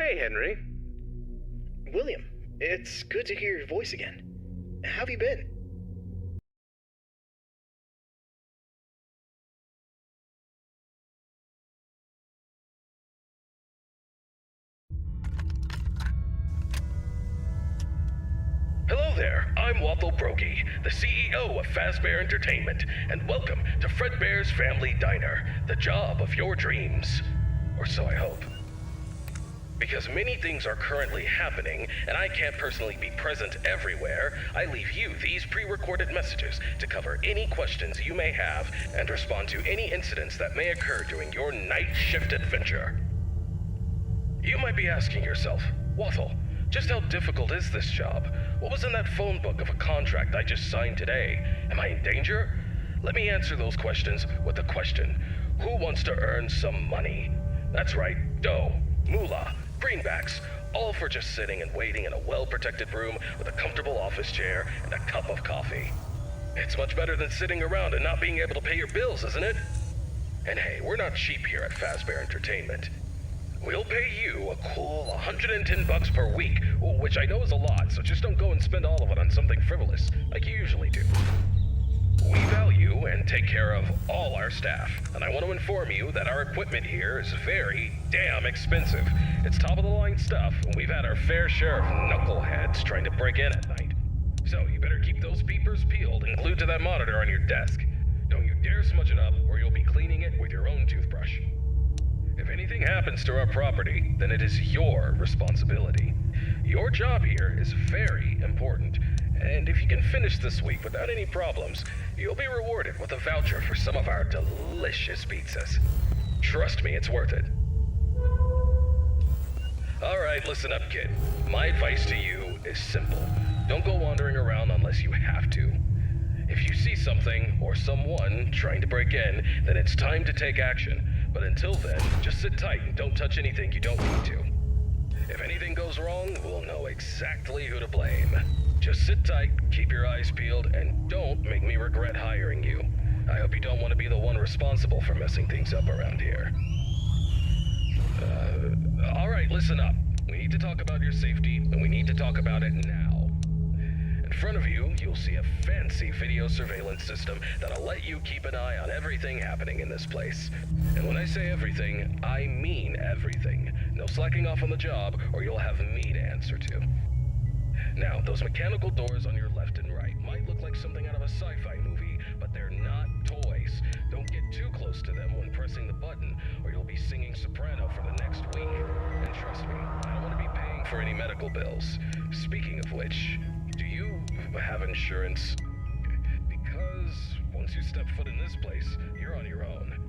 Hey, Henry. William, it's good to hear your voice again. How have you been? Hello there, I'm Waffle Brokey, the CEO of Fazbear Entertainment, and welcome to Fredbear's Family Diner, the job of your dreams. Or so I hope. Because many things are currently happening, and I can't personally be present everywhere, I leave you these pre-recorded messages to cover any questions you may have and respond to any incidents that may occur during your night shift adventure. You might be asking yourself, Waffle, just how difficult is this job? What was in that phone book of a contract I just signed today? Am I in danger? Let me answer those questions with a question. Who wants to earn some money? That's right, dough, moolah, greenbacks, all for just sitting and waiting in a well-protected room with a comfortable office chair and a cup of coffee. It's much better than sitting around and not being able to pay your bills, isn't it? And hey, we're not cheap here at Fazbear Entertainment. We'll pay you a cool $110 per week, which I know is a lot, so just don't go and spend all of it on something frivolous, like you usually do. We value and take care of all our staff, and I want to inform you that our equipment here is very damn expensive. It's top-of-the-line stuff, and we've had our fair share of knuckleheads trying to break in at night. So you better keep those peepers peeled and glued to that monitor on your desk. Don't you dare smudge it up, or you'll be cleaning it with your own toothbrush. If anything happens to our property, then it is your responsibility. Your job here is very important, and if you can finish this week without any problems, you'll be rewarded with a voucher for some of our delicious pizzas. Trust me, it's worth it. Alright, listen up, kid. My advice to you is simple. Don't go wandering around unless you have to. If you see something or someone trying to break in, then it's time to take action. But until then, just sit tight and don't touch anything you don't need to. If anything goes wrong, we'll know exactly who to blame. Just sit tight, keep your eyes peeled, and don't make me regret hiring you. I hope you don't want to be the one responsible for messing things up around here. Alright, listen up. We need to talk about your safety, and we need to talk about it now. In front of you, you'll see a fancy video surveillance system that'll let you keep an eye on everything happening in this place. And when I say everything, I mean everything. No slacking off on the job, or you'll have me to answer to. Now, those mechanical doors on your left and right might look like something out of a sci-fi movie, but they're not toys. Don't get too close to them when pressing the button, or you'll be singing soprano for the next week. And trust me, I don't want to be paying for any medical bills. Speaking of which, do you have insurance? Because once you step foot in this place, you're on your own.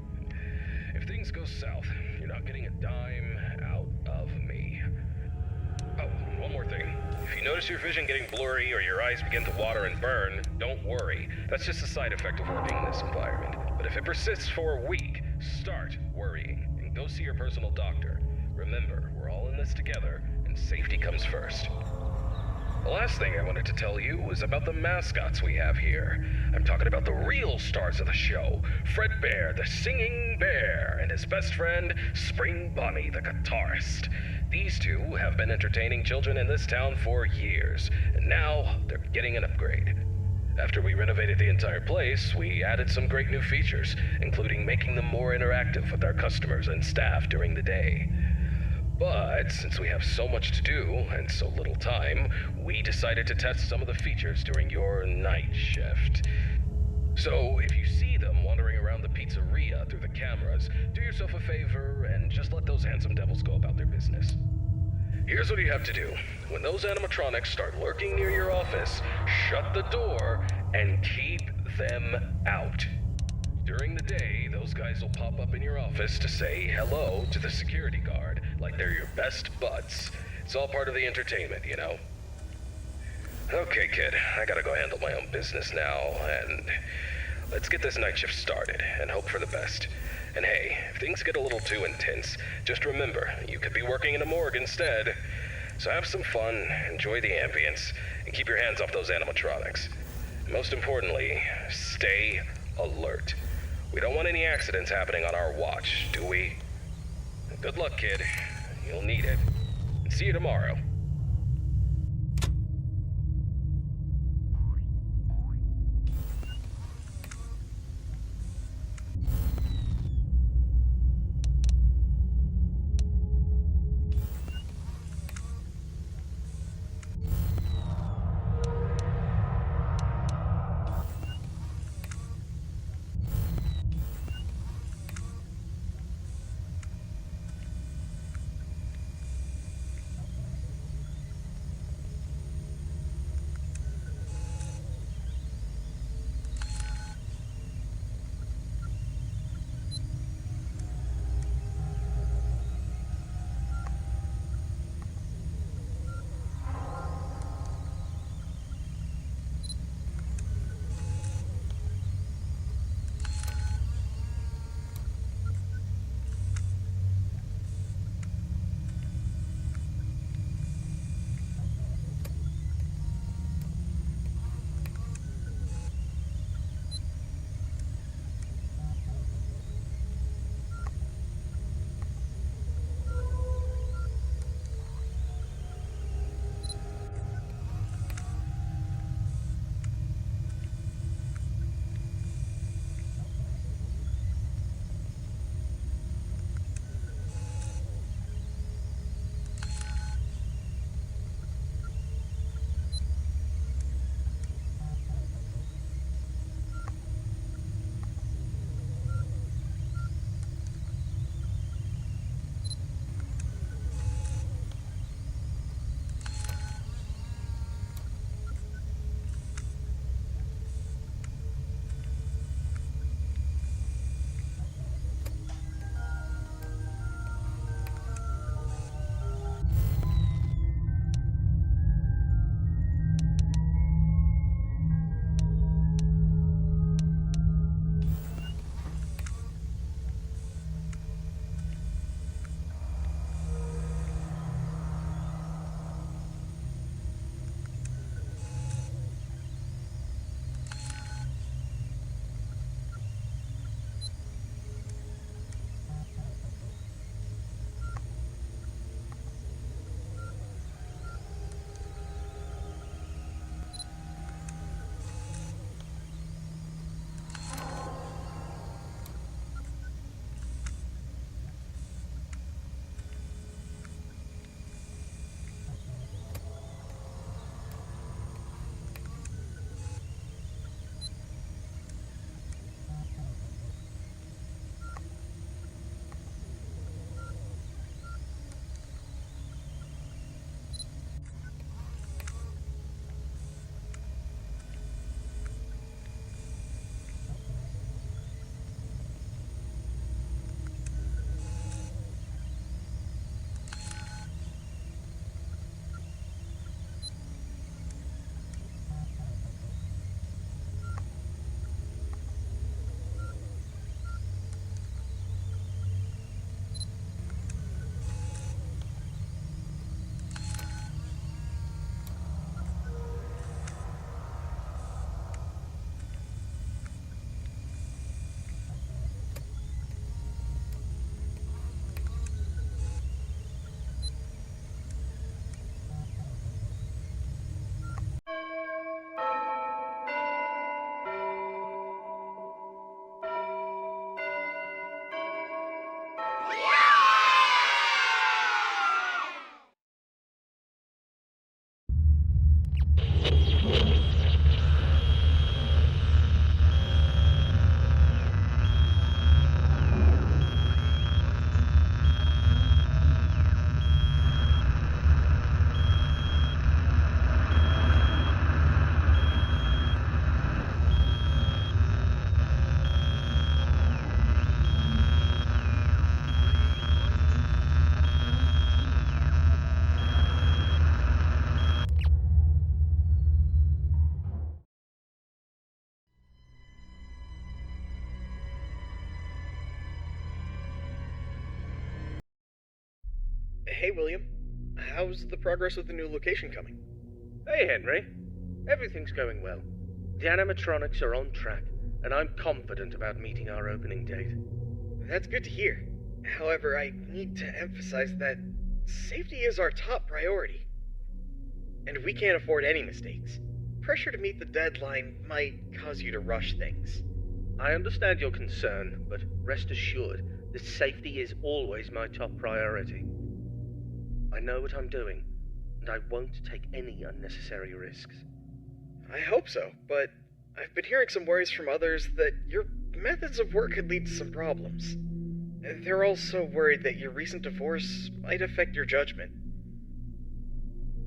If things go south, you're not getting a dime out of me. Oh, one more thing. If you notice your vision getting blurry or your eyes begin to water and burn, don't worry. That's just a side effect of working in this environment. But if it persists for a week, start worrying and go see your personal doctor. Remember, we're all in this together, and safety comes first. The last thing I wanted to tell you was about the mascots we have here. I'm talking about the real stars of the show, Fredbear, the singing bear, and his best friend, Spring Bonnie, the guitarist. These two have been entertaining children in this town for years, and now they're getting an upgrade. After we renovated the entire place, we added some great new features, including making them more interactive with our customers and staff during the day. But since we have so much to do and so little time, we decided to test some of the features during your night shift. So if you see them wandering around the pizzeria through the cameras, do yourself a favor and just let those handsome devils go about their business. Here's what you have to do. When those animatronics start lurking near your office, shut the door and keep them out. During the day, those guys will pop up in your office to say hello to the security guard, like they're your best buds. It's all part of the entertainment, you know? Okay, kid, I gotta go handle my own business now, and let's get this night shift started, and hope for the best. And hey, if things get a little too intense, just remember, you could be working in a morgue instead. So have some fun, enjoy the ambience, and keep your hands off those animatronics. Most importantly, stay alert. We don't want any accidents happening on our watch, do we? Good luck, kid. You'll need it. See you tomorrow. Hey, William. How's the progress with the new location coming? Hey, Henry. Everything's going well. The animatronics are on track, and I'm confident about meeting our opening date. That's good to hear. However, I need to emphasize that safety is our top priority. And we can't afford any mistakes. Pressure to meet the deadline might cause you to rush things. I understand your concern, but rest assured that safety is always my top priority. I know what I'm doing, and I won't take any unnecessary risks. I hope so, but I've been hearing some worries from others that your methods of work could lead to some problems. They're also worried that your recent divorce might affect your judgment.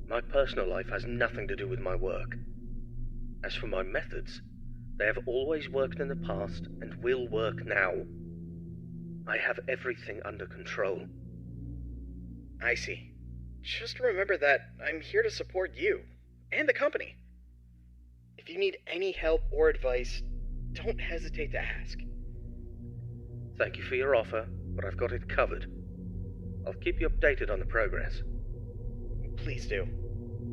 My personal life has nothing to do with my work. As for my methods, they have always worked in the past and will work now. I have everything under control. I see. Just remember that I'm here to support you and the company. If you need any help or advice, don't hesitate to ask. Thank you for your offer, but I've got it covered. I'll keep you updated on the progress. Please do.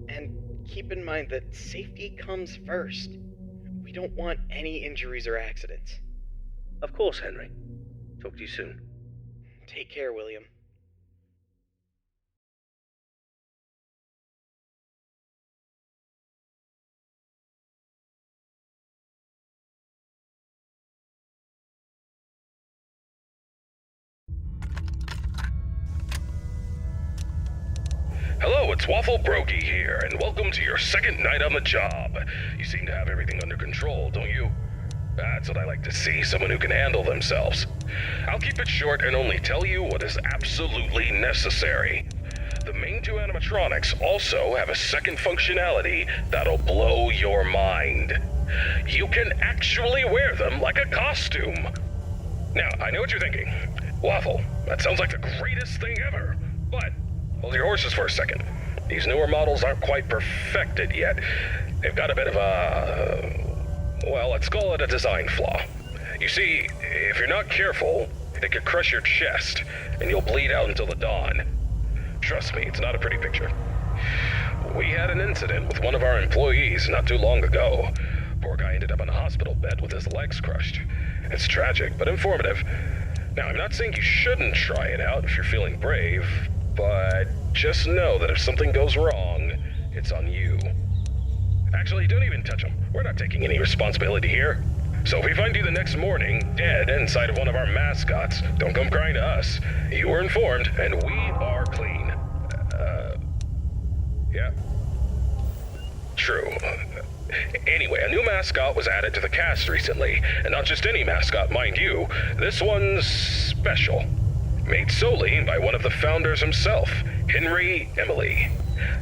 And keep in mind that safety comes first. We don't want any injuries or accidents. Of course, Henry. Talk to you soon. Take care, William. Hello, it's Waffle Brokey here, and welcome to your second night on the job. You seem to have everything under control, don't you? That's what I like to see, someone who can handle themselves. I'll keep it short and only tell you what is absolutely necessary. The main two animatronics also have a second functionality that'll blow your mind. You can actually wear them like a costume. Now, I know what you're thinking. Waffle, that sounds like the greatest thing ever. But hold your horses for a second. These newer models aren't quite perfected yet. They've got a bit of well, let's call it a design flaw. You see, if you're not careful, it could crush your chest, and you'll bleed out until the dawn. Trust me, it's not a pretty picture. We had an incident with one of our employees not too long ago. Poor guy ended up in a hospital bed with his legs crushed. It's tragic, but informative. Now, I'm not saying you shouldn't try it out if you're feeling brave, but just know that if something goes wrong, it's on you. Actually, don't even touch him. We're not taking any responsibility here. So if we find you the next morning, dead inside of one of our mascots, don't come crying to us. You were informed, and we are clean. Yeah. True. Anyway, a new mascot was added to the cast recently, and not just any mascot, mind you. This one's special. Made solely by one of the founders himself, Henry Emily.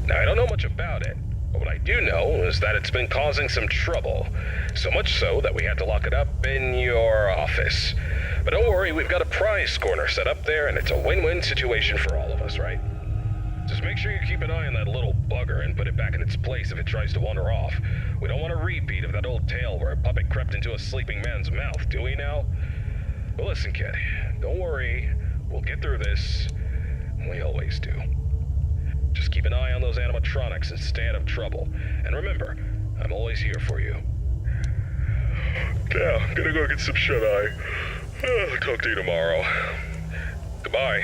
Now, I don't know much about it, but what I do know is that it's been causing some trouble. So much so that we had to lock it up in your office. But don't worry, we've got a prize corner set up there, and it's a win-win situation for all of us, right? Just make sure you keep an eye on that little bugger and put it back in its place if it tries to wander off. We don't want a repeat of that old tale where a puppet crept into a sleeping man's mouth, do we now? Well, listen, kid, don't worry. We'll get through this. We always do. Just keep an eye on those animatronics and stay out of trouble. And remember, I'm always here for you. Yeah, I'm gonna go get some shut-eye. Talk to you tomorrow. Goodbye.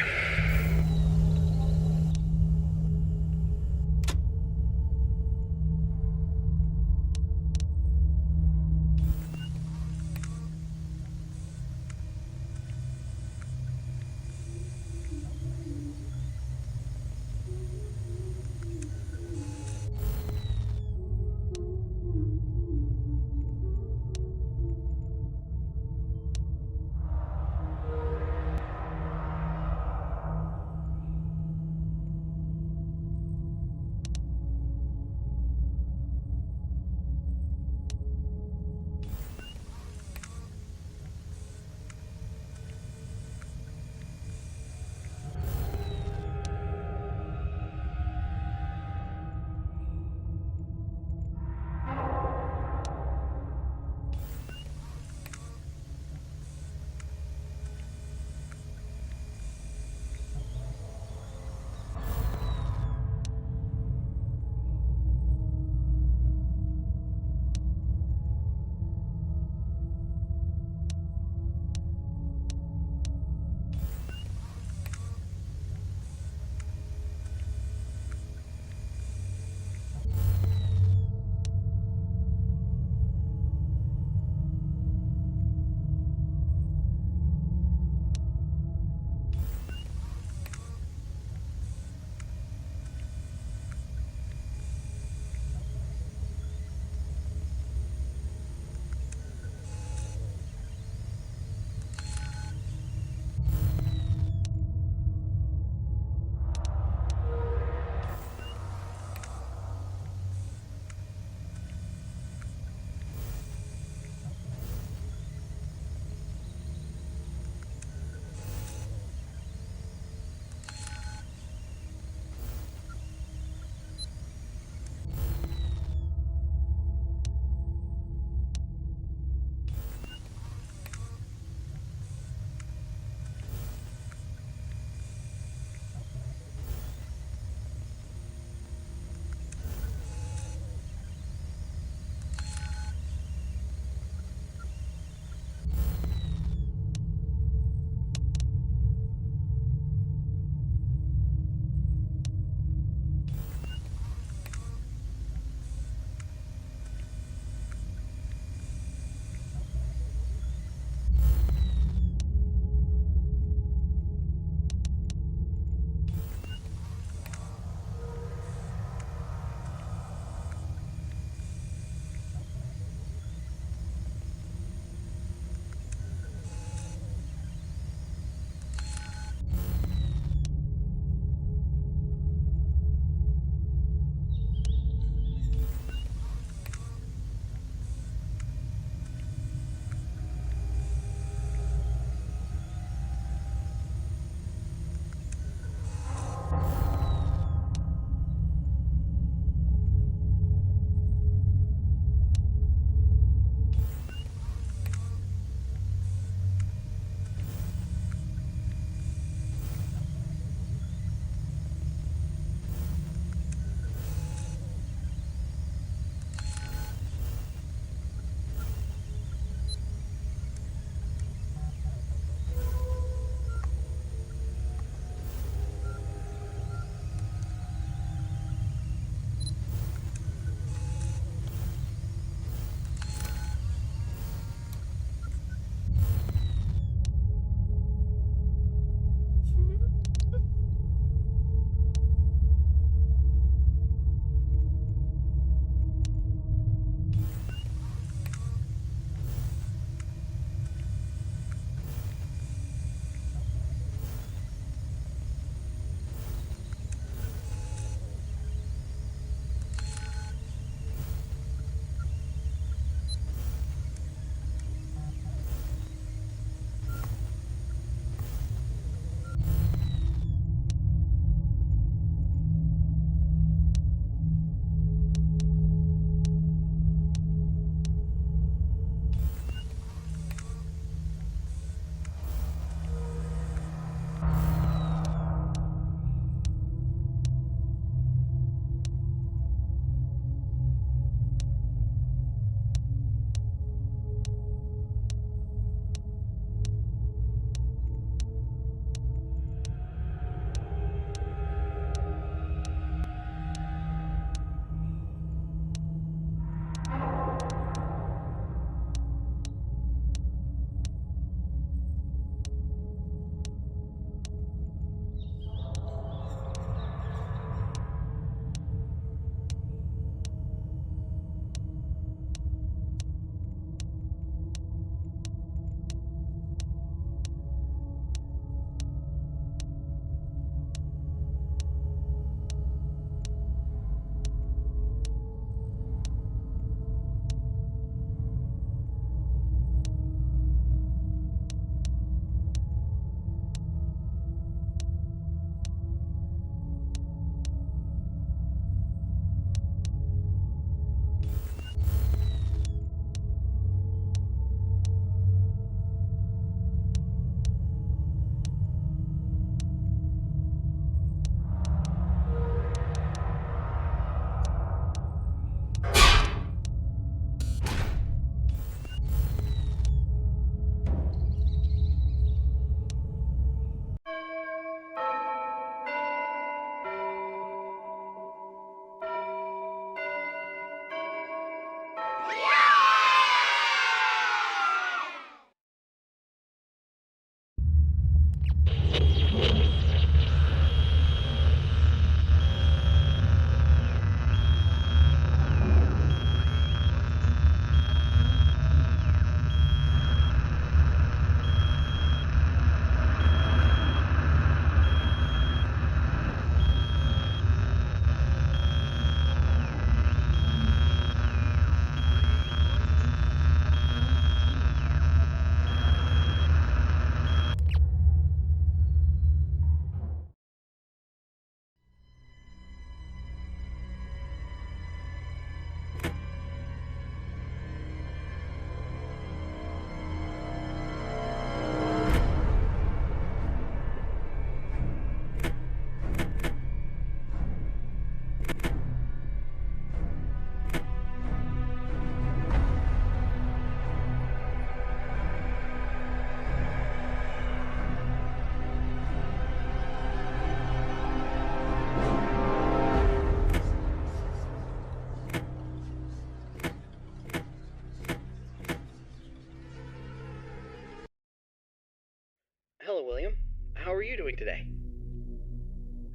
are you doing today?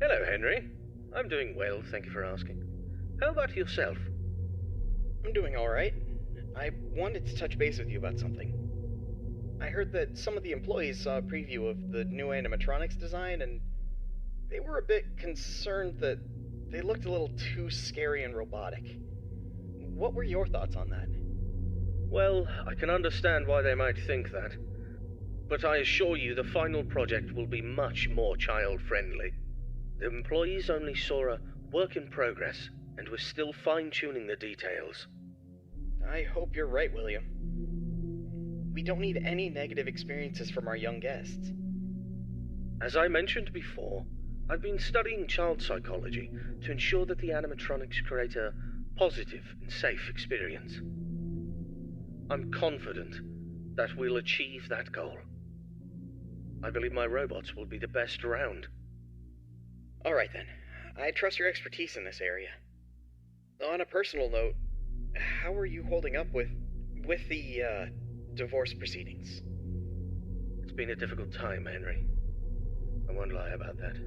Hello, Henry. I'm doing well, thank you for asking. How about yourself? I'm doing alright. I wanted to touch base with you about something. I heard that some of the employees saw a preview of the new animatronics design, and they were a bit concerned that they looked a little too scary and robotic. What were your thoughts on that? Well, I can understand why they might think that. But I assure you the final project will be much more child-friendly. The employees only saw a work in progress, and we're still fine-tuning the details. I hope you're right, William. We don't need any negative experiences from our young guests. As I mentioned before, I've been studying child psychology to ensure that the animatronics create a positive and safe experience. I'm confident that we'll achieve that goal. I believe my robots will be the best around. Alright then. I trust your expertise in this area. On a personal note, how are you holding up with the divorce proceedings? It's been a difficult time, Henry. I won't lie about that.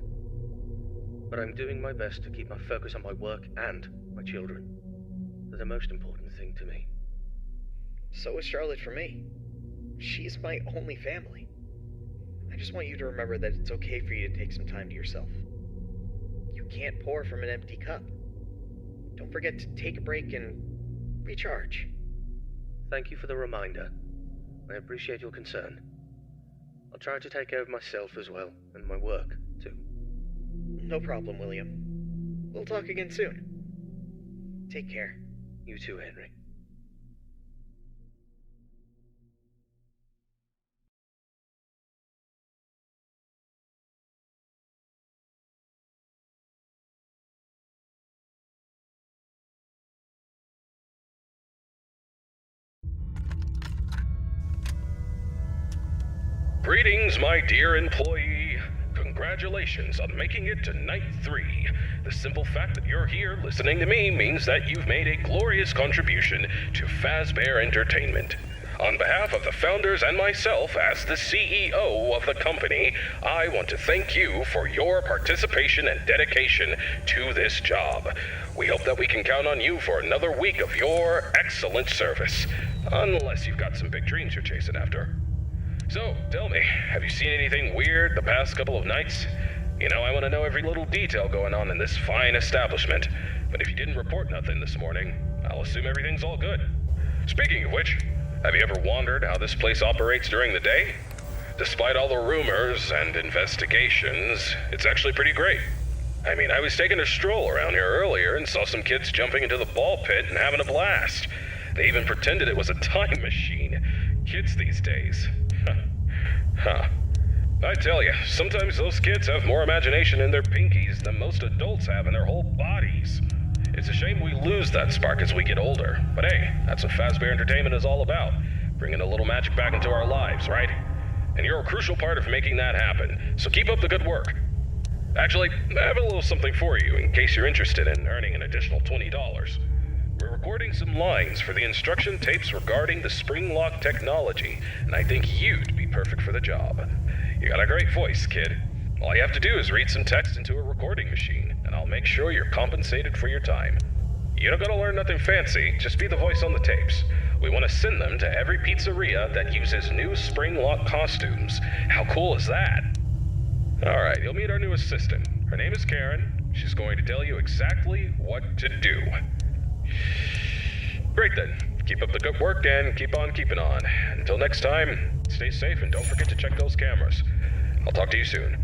But I'm doing my best to keep my focus on my work and my children. They're the most important thing to me. So is Charlotte for me. She's my only family. I just want you to remember that it's okay for you to take some time to yourself. You can't pour from an empty cup. Don't forget to take a break and recharge. Thank you for the reminder. I appreciate your concern. I'll try to take care of myself as well, and my work, too. No problem, William. We'll talk again soon. Take care. You too, Henry. Greetings, my dear employee. Congratulations on making it to night 3. The simple fact that you're here listening to me means that you've made a glorious contribution to Fazbear Entertainment. On behalf of the founders and myself as the CEO of the company, I want to thank you for your participation and dedication to this job. We hope that we can count on you for another week of your excellent service. Unless you've got some big dreams you're chasing after. So, tell me, have you seen anything weird the past couple of nights? You know, I want to know every little detail going on in this fine establishment. But if you didn't report nothing this morning, I'll assume everything's all good. Speaking of which, have you ever wondered how this place operates during the day? Despite all the rumors and investigations, it's actually pretty great. I mean, I was taking a stroll around here earlier and saw some kids jumping into the ball pit and having a blast. They even pretended it was a time machine. Kids these days. Huh. I tell you, sometimes those kids have more imagination in their pinkies than most adults have in their whole bodies. It's a shame we lose that spark as we get older. But hey, that's what Fazbear Entertainment is all about. Bringing a little magic back into our lives, right? And you're a crucial part of making that happen. So keep up the good work. Actually, I have a little something for you in case you're interested in earning an additional $20. We're recording some lines for the instruction tapes regarding the spring lock technology, and I think you'd be perfect for the job. You got a great voice, kid. All you have to do is read some text into a recording machine, and I'll make sure you're compensated for your time. You don't gotta learn nothing fancy, just be the voice on the tapes. We want to send them to every pizzeria that uses new spring lock costumes. How cool is that? Alright, you'll meet our new assistant. Her name is Karen. She's going to tell you exactly what to do. Great then. Keep up the good work and keep on keeping on. Until next time, stay safe and don't forget to check those cameras. I'll talk to you soon.